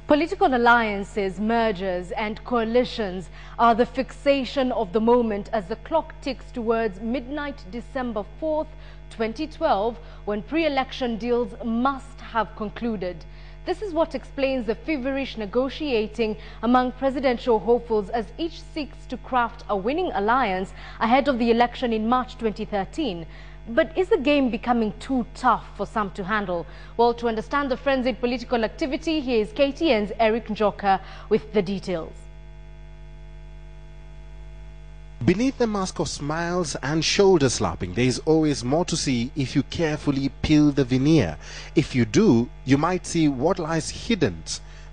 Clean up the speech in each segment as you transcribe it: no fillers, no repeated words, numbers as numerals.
Political alliances, mergers and coalitions are the fixation of the moment as the clock ticks towards midnight December 4th, 2012, when pre-election deals must have concluded. This is what explains the feverish negotiating among presidential hopefuls as each seeks to craft a winning alliance ahead of the election in March 2013. But is the game becoming too tough for some to handle? Well, to understand the frenzied political activity, here is KTN's Eric Njoka with the details. Beneath the mask of smiles and shoulder slapping, there is always more to see if you carefully peel the veneer. If you do, you might see what lies hidden,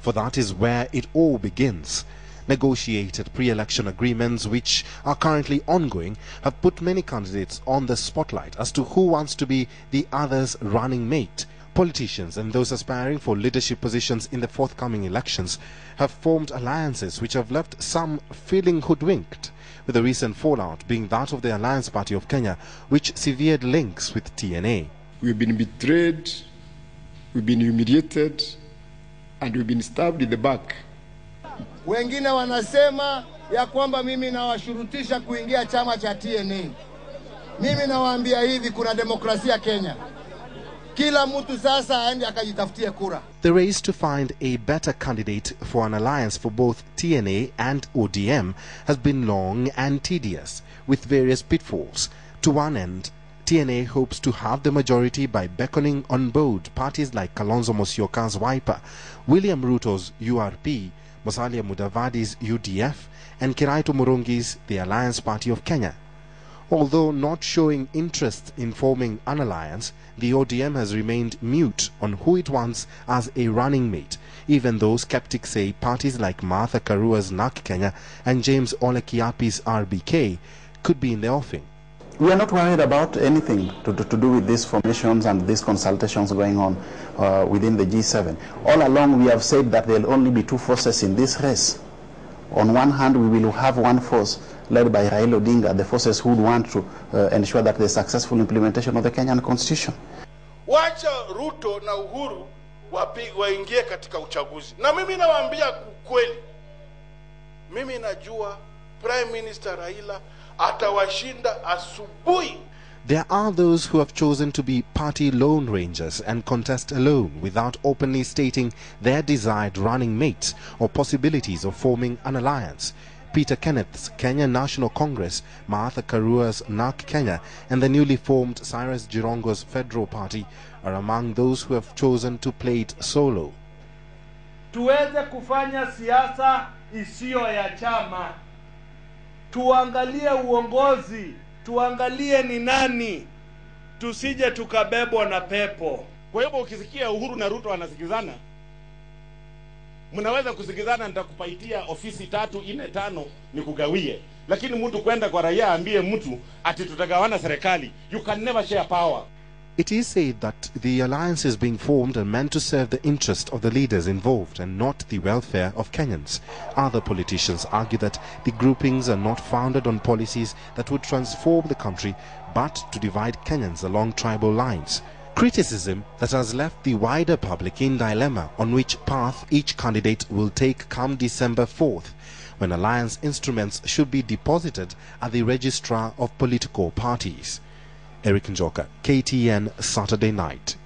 for that is where it all begins. Negotiated pre-election agreements, which are currently ongoing, have put many candidates on the spotlight as to who wants to be the other's running mate. Politicians and those aspiring for leadership positions in the forthcoming elections have formed alliances which have left some feeling hoodwinked, with the recent fallout being that of the Alliance Party of Kenya, which severed links with TNA. We've been betrayed, we've been humiliated, and we've been stabbed in the back. Wengine wanasema ya kwamba mimi nawashurutisha kuingia chama cha TNA. Mimi nawaambia hivi, kuna demokrasia Kenya. Kila mtu sasa aende akajitafutie kura. The race to find a better candidate for an alliance for both TNA and ODM has been long and tedious, with various pitfalls. To one end, TNA hopes to have the majority by beckoning on board parties like Kalonzo Musyoka's Wiper, William Ruto's URP, Musalia Mudavadi's UDF, and Kiraitu Murungi's the Alliance Party of Kenya. Although not showing interest in forming an alliance, the ODM has remained mute on who it wants as a running mate, even though skeptics say parties like Martha Karua's NARC Kenya and James Ole Kiapi's RBK could be in the offing. We are not worried about anything to do with these formations and these consultations going on within the G7. All along we have said that there will only be two forces in this race. On one hand, we will have one force led by Raila Odinga, the forces who would want to ensure that the successful implementation of the Kenyan Constitution. Wacha Ruto na Uhuru waingie katika uchaguzi. Na mimi nawaambia kweli, mimi najua Prime Minister Raila atawashinda asubuhi. There are those who have chosen to be party lone rangers and contest alone without openly stating their desired running mates or possibilities of forming an alliance. Peter Kenneth's Kenya National Congress, Martha Karua's NARC Kenya, and the newly formed Cyrus Jirongo's Federal Party are among those who have chosen to play it solo. Tuweze kufanya siasa isiyo ya chama. Tuangalie uongozi, tuangalie ni nani, tusije tukabebwa na pepo. Kwa hivyo ukisikia Uhuru na Ruto wanasikizana, mnaweza kusikizana, nitakupaitia ofisi 3, 4, 5 nikugawie. Lakini mtu kwenda kwa raia ambie mtu ati tutagawana serikali, you can never share power. It is said that the alliance is being formed and meant to serve the interest of the leaders involved and not the welfare of Kenyans. Other politicians argue that the groupings are not founded on policies that would transform the country, but to divide Kenyans along tribal lines. Criticism that has left the wider public in dilemma on which path each candidate will take come December 4th, when alliance instruments should be deposited at the registrar of political parties. Eric Njoka, KTN, Saturday Night.